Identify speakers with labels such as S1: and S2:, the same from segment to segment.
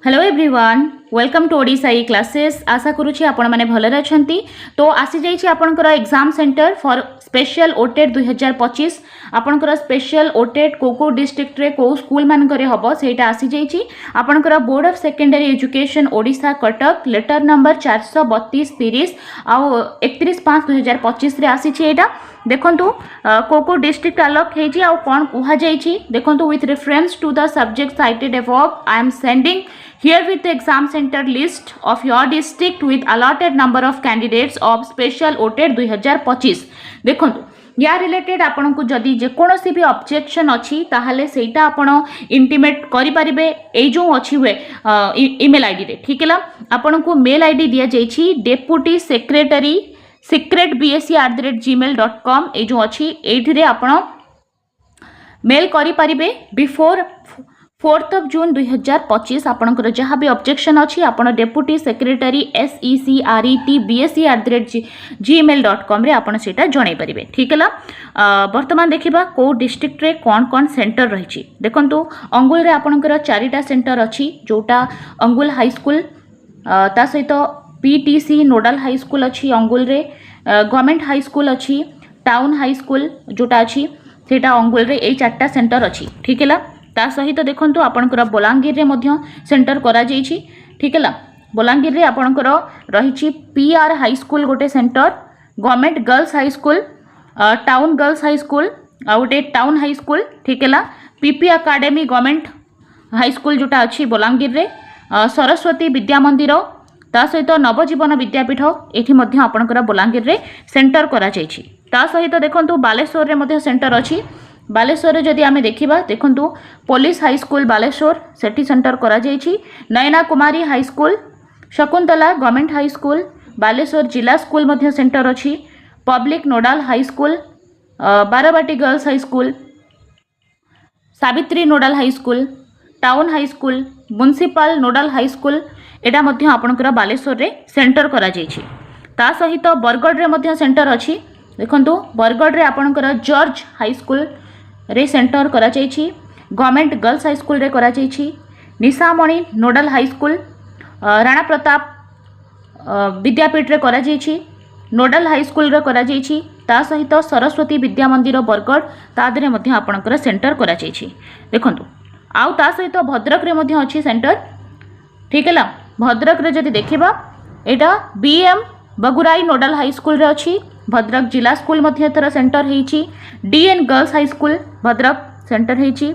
S1: Hello everyone welcome to Odisha E classes. आशा करुँची आपण मैंने भलरे अछंती। तो आसी जाइछि आपणकर exam centre for special OTET 2025। आपणकर स्पेशल ओटेट को डिस्ट्रिक्ट रे को स्कूल मानकरे हबो सेटा आसी जाइछि। आपणकर board of secondary education Odisha Cuttack letter number 43230 आउ 31/5/2025 रे आसीछि। एटा देखंतु को डिस्ट्रिक्ट अलॉट हेछि आ कोन कुहा जाइछि देखंतु with reference to the subject cited above I am sending here with the exam center list of your district with allotted number of candidates of special OTET 2025। देखंतु या related आपन को जदि जे कोनोसी भी ऑब्जेक्शन अछि ताहाले सेटा आपन इंटीमेट करि परिबे ए जो अछि हुए ईमेल आईडी रे। ठीक है आपन को मेल आईडी दिया जाइछि डेप्यूटी सेक्रेटरी secretbsc@gmail.com ए जो अछि एठी रे आपन मेल करि परिबे बिफोर 4th of June 2025। आपनकर जहाँ भी ऑब्जेक्शन अच्छी आपन डेप्यूटी सेक्रेटरी secretbsc@gmail.com रे आपन सेटा जणाई परिबे। ठीक है वर्तमान देखिबा को डिस्ट्रिक्ट रे कौन कौन सेंटर रही। देखंतु अंगुल रे आपनकर 4टा सेंटर अच्छी जोटा अंगुल हाई स्कूल ता सहित पीटीसी नोडल हाई स्कूल अच्छी अंगुल रे गवर्नमेंट हाई स्कूल अच्छी टाउन हाई स्कूल जोटा अच्छी सेटा अंगुल रे ए 4टा सेंटर अच्छी। ठीक है ता सहित देखंतु आपनकर बलांगीर रे मध्य सेंटर करा जाइछि। ठीक है बलांगीर रे आपनकर रहिछि पीआर हाई स्कूल गोटे centre government girls high school town girls high school आ गोटे टाउन हाई स्कूल। ठीक है PP academy government high school जोटा अच्छी बलांगीर रे सरस्वती विद्या मंदिर ता सहित नवजीवन विद्यापीठ एठी मध्य आपनकर बलांगीर रे सेंटर करा जाइछि। ता सहित देखंतु बालेश्वर रे मध्य सेंटर अच्छी। बालेश्वर जदि आमे देखिबा देखंतु पुलिस हाई स्कूल बालेश्वर सेठी सेंटर करा जाइछि। Nayana Kumari high school Shakuntala government high school Baleshwar जिला स्कूल मध्य सेंटर अच्छी। Public nodal high school Barabati girls high school Savitri nodal high school town high school municipal nodal high school एटा मध्य आपनकर बालेश्वर रे सेंटर करा जाइछि। ता सहित बरगढ़ रे मध्य सेंटर अच्छी। देखंतु बरगढ़ रे आपनकर जॉर्ज हाई स्कूल रे सेंटर करा जाइछि। गवर्नमेंट गर्ल्स हाई स्कूल रे करा जाइछि। Nishamani nodal high school Rana Pratap Vidyapith रे करा जाइछि। नोडल हाई स्कूल रे करा जाइछि। ता सहित सरस्वती विद्या मंदिर बरगढ़ तादरे मध्य आपनकर सेंटर करा जाइछि। देखंतु आउ ता सहित भद्रक रे मध्य अछि सेंटर। ठीक है भद्रक रे जदि देखिबा एटा BM Bagurai nodal high school रे अछि। भद्रक जिला स्कूल मध्य थर सेंटर हेछि। DN girls high school Bhadrak centre हेछि।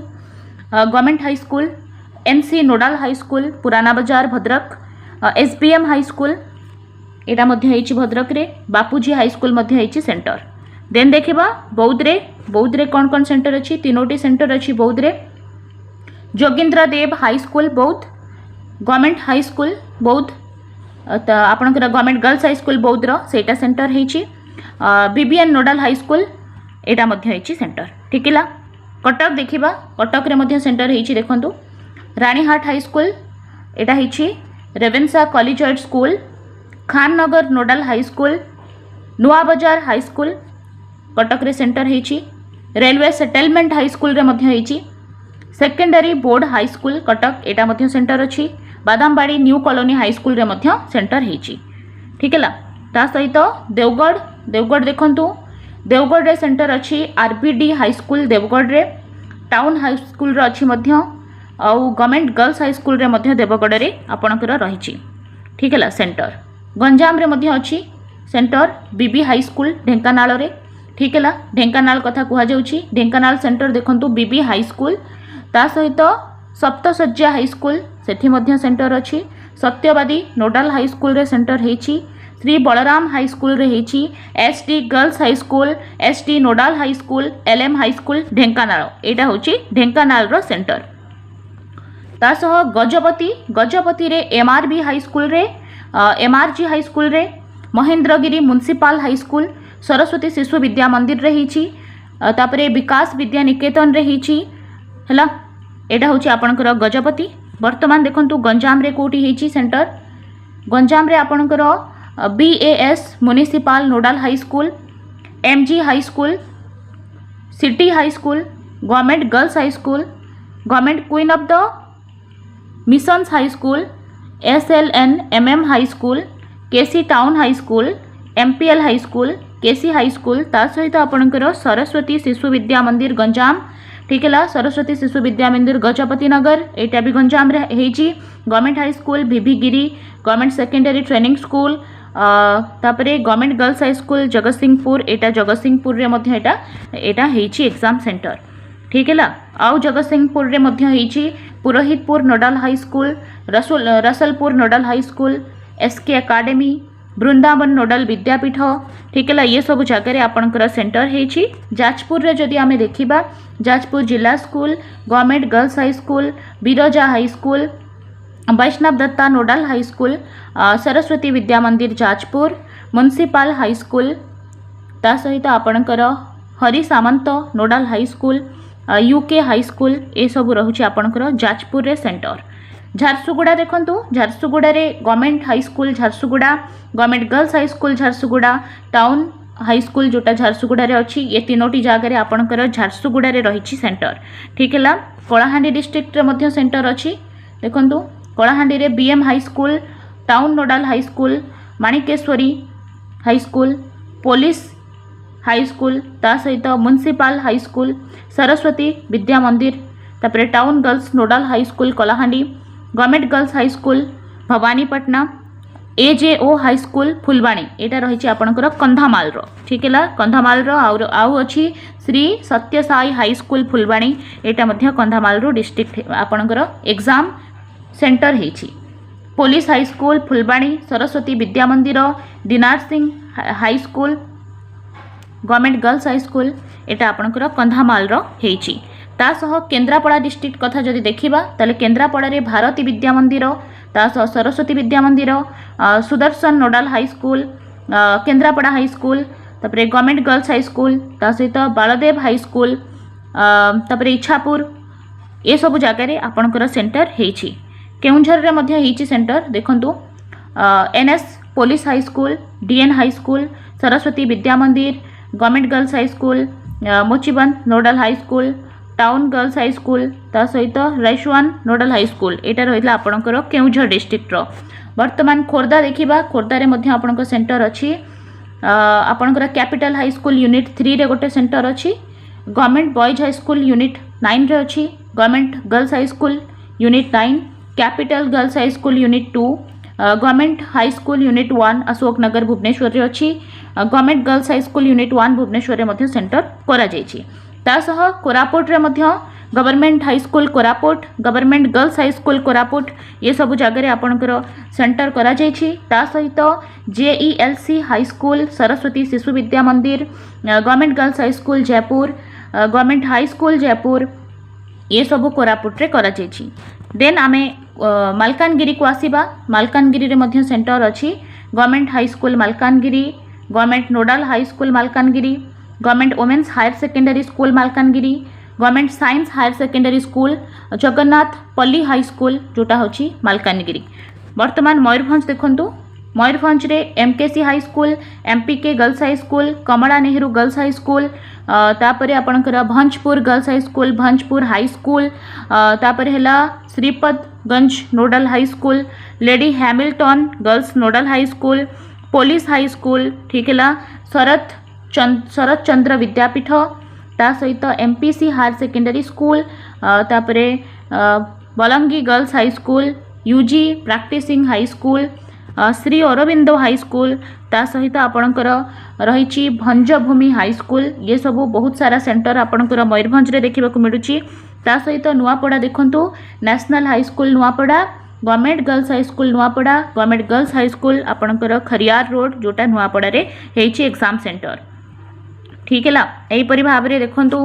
S1: Government high school NC nodal high school Purana Bazar Bhadrak SBM high school एटा मध्य हेछि भद्रक रे। बापूजी हाई स्कूल मध्य हेछि सेंटर। देन देखिबा बौद्ध रे कोन कोन सेंटर अछि तीनोटी सेंटर अछि बौद्ध रे। Jogindra Dev high school Boudh government high school Boudh आपनकर government girls high school Boudh रो सेटा सेंटर हेछि। बीबीएन नोडल हाई स्कूल एटा मध्य हेछि सेंटर। ठीक है कटक देखिबा कटक रे मध्य सेंटर हेछि। देखंतु रानीहाट हाई स्कूल एटा हेछि। Ravenshaw collegiate school Khannagar nodal high school Nua Bazar high school Cuttack रे सेंटर हेछि। रेलवे सेटलमेंट हाई स्कूल रे मध्य हेछि। Secondary board high school Cuttack एटा मध्य सेंटर अछि। Badambadi new colony high school रे मध्य सेंटर हेछि। ठीक है ता सहित देवगढ़ देखंतु देवगढ़ रे सेंटर अच्छी आरबीडी हाई स्कूल देवगढ़ रे टाउन हाई स्कूल रे अच्छी मध्य आउ गवर्नमेंट गर्ल्स हाई स्कूल रे मध्य देवगढ़ रे आपनकर रहिछि। ठीक है सेंटर गंजाम रे मध्य अच्छी सेंटर बीबी हाई स्कूल ढेंकानाल रे। ठीक है ढेंकानाल कथा कुहा जाउछि ढेंकानाल सेंटर देखंतु बीबी हाई स्कूल ता सहित सप्तशଯ୍या हाई स्कूल सेठी मध्य सेंटर अच्छी। सत्यवादी नोडल हाई स्कूल रे सेंटर हेछि। श्री बलराम हाई स्कूल रे हेछि। ST girls high school ST nodal high school LM high school Dhenkanal एटा होछि ढेंकानाल रो सेंटर। ता सह गजपति रे एमआरबी हाई स्कूल रे एमआरजी हाई स्कूल रे Mahendragiri municipal high school Saraswati Shishu Vidya मंदिर रे हेछि। तापरे विकास विद्या निकेतन रे हेछि। हला एटा होछि आपनकर गजपति। वर्तमान देखंतु गंजाम रे कोठी हेछि सेंटर। गंजाम रे आपनकर BAS municipal nodal high school MG high school city high school government girls high school government queen of the missions high school, SLN high school, KC town high school, MPL high school, KC high school, ता सहित आपणकर सरस्वती शिशु विद्या मंदिर गंजाम, ठीक है, सरस्वती शिशु विद्या मंदिर गजपति नगर, एटा भी गंजाम रे हेची। गवर्नमेंट हाई स्कूल बीबी गिरी, गवर्नमेंट सेकेंडरी ट्रेनिंग स्कूल, तापरे government girls high school Jagatsinghpur, एटा जगतसिंहपुर रे मध्य एटा हेची एग्जाम सेंटर, ठीक है। आउ जगतसिंहपुर रे मध्य हेची Purohitpur nodal high school, Rasalpur nodal high school, SK academy, Brindavan nodal Vidyapith, ठीक है। ये सब जगह आपणकर सेंटर हेची। जाजपुर रे जदि आमे देखिबा जाजपुर जिला school, government girls high school, Biraja high school, Baishnab Datta nodal high school, Saraswati Vidya Mandir Jajpur, municipal high school, ता सहित आपणकर Hari Samant nodal high school, UK high school, ये सब रहुछि आपणकर जाजपुर रे सेंटर। झारसुगुड़ा देखंतु, झारसुगुड़ा रे government high school Jharsuguda, government girls high school Jharsuguda, town high school जोटा झारसुगुड़ा रे अछि, ये तीनोटी जगह रे आपणकर झारसुगुड़ा रे रहिछि सेंटर, ठीक है। कलाहांडी डिस्ट्रिक्ट रे मध्य सेंटर अछि। देखंतु कलाहांडी रे BM high school, town nodal high school, Manikeswari high school, police high school, ता सहित municipal high school, Saraswati Vidya Mandir, तापरे town girls nodal high school Kalahandi, government girls high school Bhawanipatna, AJO high school Phulbani, एटा रही आपणकर कंधामाल रो, ठीक है। कंधामाल रो आउ अछि श्री सत्यसाई हाई स्कूल फुलबाणी, एटा मध्य कंधामाल रो डिस्ट्रिक्ट आपणकर एग्जाम सेंटर हेछि। Police high school Phulbani, Saraswati Vidya Mandir, Dinar Singh high school, government girls high school, एटा आपणकर कंधामाल रो हेछि। ता सह केन्द्रापड़ा डिस्ट्रिक्ट कथा जदि देखिबा ताले केन्द्रापड़ा रे भारती विद्या मंदिर, ता सह Saraswati Vidya Mandir, Sudarshan nodal high school, Kendrapara high school, तापरे गवर्नमेंट गर्ल्स हाई स्कूल, ता सहित बालदेव हाई स्कूल, तापरे इच्छापुर, ये सब जगह रे आपणकर सेंटर हेछि। केउंझर रे मध्य हेछि सेंटर देखंतु, NS police high school, DN high school, Saraswati Vidya Mandir, government girls high school, Mochibandh nodal high school, town girls high school, ता सहित रैशवान नोडाल हाई स्कूल, एटा रहिला आपणकर केउंझर डिस्ट्रिक्ट रो। वर्तमान खोर्धा देखिबा, खोर्धा रे मध्य आपणकर सेंटर अछि। आपणकर कैपिटल हाई स्कूल यूनिट 3 रे गोटे सेंटर अछि, government boys high school unit 9 रे अछि, government girls high school unit 9, capital girls high school unit 2, government high school unit 1 Ashoknagar Bhubaneswar रे अछि, government girls high school unit 1 Bhubaneswar रे मध्य सेंटर करा जायछि। ता सह कोरापुट रे मध्य government high school Koraput, government girls high school Koraput, ये सब जगह आपणकर सेंटर करा जायछि। ता सहित JELC high school, Saraswati Shishu Vidya Mandir, government girls high school Jaipur, government high school Jaipur, ये सब कोरापुट रे करा जायछि। देन आमे मालकानगिरी को आसीबा, मालकानगिरी रे मध्य सेंटर अछि, government high school Malkangiri, government nodal high school Malkangiri, government women's higher secondary school Malkangiri, government science higher secondary school, Jagannath Palli high school जोटा होची मालकानगिरी। वर्तमान मयूरभंज देखंतु, मयूरभंज रे MKC high school, MPK girls high school, Kamala Nehru girls high school, तापरे आपणकर Bhanjpur girls high school, Bhanjpur high school, तापरे हैला Sripadganj nodal high school, lady Hamilton girls nodal high school, police high school, ठीक है, शरद चंद्र विद्यापीठ, ता सहित MPC हायर सेकेंडरी स्कूल, तापरे Balangir girls high school, UG practising high school, Shri Aurobindo high school, ता सहित आपणकर रही भंजभूमि हाई स्कूल, ये सब बहुत सारा सेंटर आपणकर मयूरभंज रे देखा मिलूँ। ता सहित नुआपड़ा देखंतु, national high school Nuapada, government girls high school Nuapada, government girls high school आपणकर खरियार रोड जोटा नुआपड़ा रे हेछि एग्जाम सेंटर, ठीक है। यहीपरि भाव में देखंतु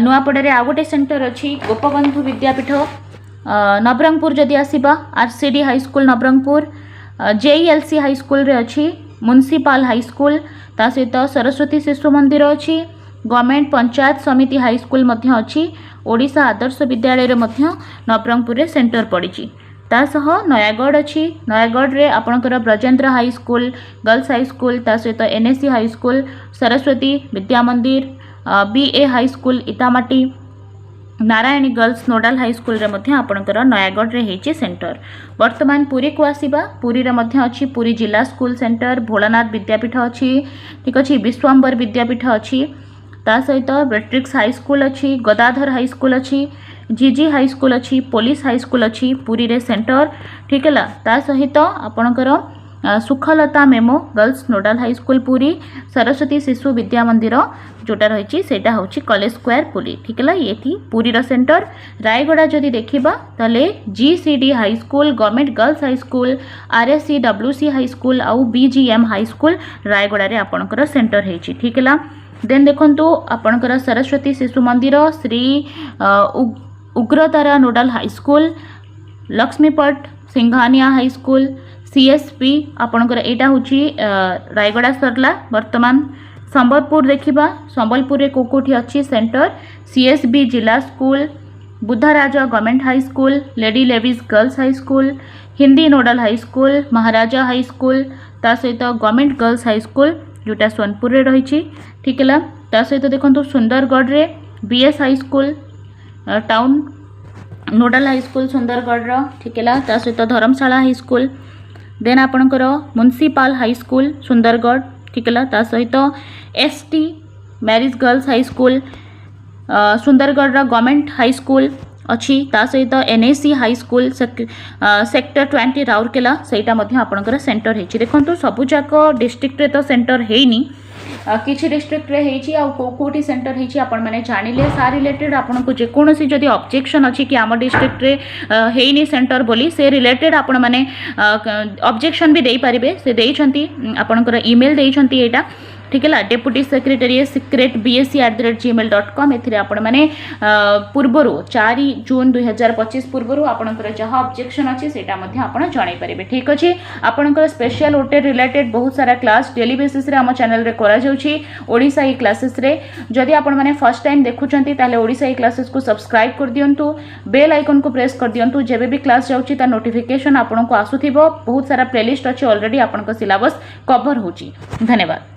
S1: नुआपड़ा रे आ गोटे सेंटर अछि गोपबंधु विद्यापीठ, नवरंगपुर जदि आसीबा RCD high school Nabarangpur, JELC high school रे अछि, म्युनिसिपल हाई स्कूल, ता सहित सरस्वती शिशु मंदिर अछि, गवर्नमेंट पंचायत समिति हाई स्कूल मध्य अछि, ओडिशा आदर्श विद्यालय रे मध्य नवरंगपुर रे सेंटर पड़िछि। ता सह नयागढ़ अछि, नयागढ़ रे आपणकर Brajendra high school girls high school, ता सहित NSC high school, Saraswati Vidya Mandir, BA high school Itamati, Narayani girls nodal high school रे मध्य आपणकर नयागढ़ रे हेची सेंटर। वर्तमान पुरी को आसीबा पुरी रे मध्य अछि पुरी जिला स्कूल सेंटर, भोलानाथ विद्यापीठ अछि, ठीक अछि, विश्वम्बर विद्यापीठ अछि, ता सहित बेट्रिक्स हाई स्कूल अछि, गदाधर हाई स्कूल अछि, जीजी हाई स्कूल अच्छी, पुलिस हाई स्कूल अच्छी पुरी रे सेंटर, ठीक है। ता सहित आपणकर Sukhlata memorial girls nodal high school Puri, Saraswati Shishu Vidya मंदिर जोटा रही सेटा होची कॉलेज स्क्वायर पुरी, ठीक है। ये थी पुरी रो सेंटर। रायगड़ा जदि देखिबा तले GCD high school, government girls high school, RSC WC high school आउ बीजीएम हाई स्कूल रायगड़ा रे आपणकर सेंटर हेची, ठीक है। देन देखंतु आपणकर Saraswati Shishu Mandir, Shri Ugratara nodal high school, Laxmipat Singhania high school, CSP आपणकर एटा होची रायगड़ा सरला। वर्तमान संबलपुर देखिबा संबलपुर रे कोकोठी अच्छी सेंटर, सीएसबी जिला school, Buddharaj government high school, lady Lewis girls high school, Hindi nodal high school, Maharaja high school, ता सहित गवर्नमेंट गर्ल्स हाई स्कूल जोटा सोनपुर रे रही, ठीक है। ता सहित देखंतु सुंदरगढ़ रे BS high school town nodal high school Sundargarh रो, ठीक है। ता सहित धर्मशाला हाई स्कूल, देन आपणकर म्युनिसिपल हाई स्कूल सुंदरगढ़, ठीक है। ता सहित ST Mary's girls high school Sundargarh रो गवर्नमेंट हाई स्कूल अच्छी, ता सहित NAC high school sector 20 Rourkela सेटा मध्य आपणकर सेंटर हेची। देखंतु सबुजाक डिस्ट्रिक्ट रे तो सेंटर हेइनी, किछि डिस्ट्रिक्ट रे हेची आ कोठी सेंटर हेची आपण माने जानिले। सा रिलेटेड आपन को जे कोनोसी जदि ऑब्जेक्शन अछि कि आम डिस्ट्रिक्ट रे हेइनी सेंटर बोली से रिलेटेड आपण माने ऑब्जेक्शन भी देई परिबे, से देइछंती आपनकर ईमेल देइछंती एटा, ठीक है। डेप्यूटी सेक्रेटेरिएट सीक्रेट bsc@gmail.com एथिरे आपण माने पूर्वरु 4 जून 2025 पूर्वरु आपनकर जहा ऑब्जेक्शन अछि सेटा मध्ये आपण जणाई परिबे, ठीक अछि। आपनकर स्पेशल ओटे रिलेटेड बहुत सारा क्लास डेली बेसिस रे हम चैनल रे करा जाउछि ओडिसा ई क्लासेस रे। जदि आपण माने फर्स्ट टाइम देखुछंती ताले ओडिसा ई क्लासेस को सब्सक्राइब कर दियंतु, बेल आइकन को प्रेस कर दियंतु, जेबे भी क्लास जाउछि ता नोटिफिकेशन आपण को आसुथिबो। बहुत सारा प्लेलिस्ट अछि ऑलरेडी आपण को सिलेबस कवर होछि। धन्यवाद।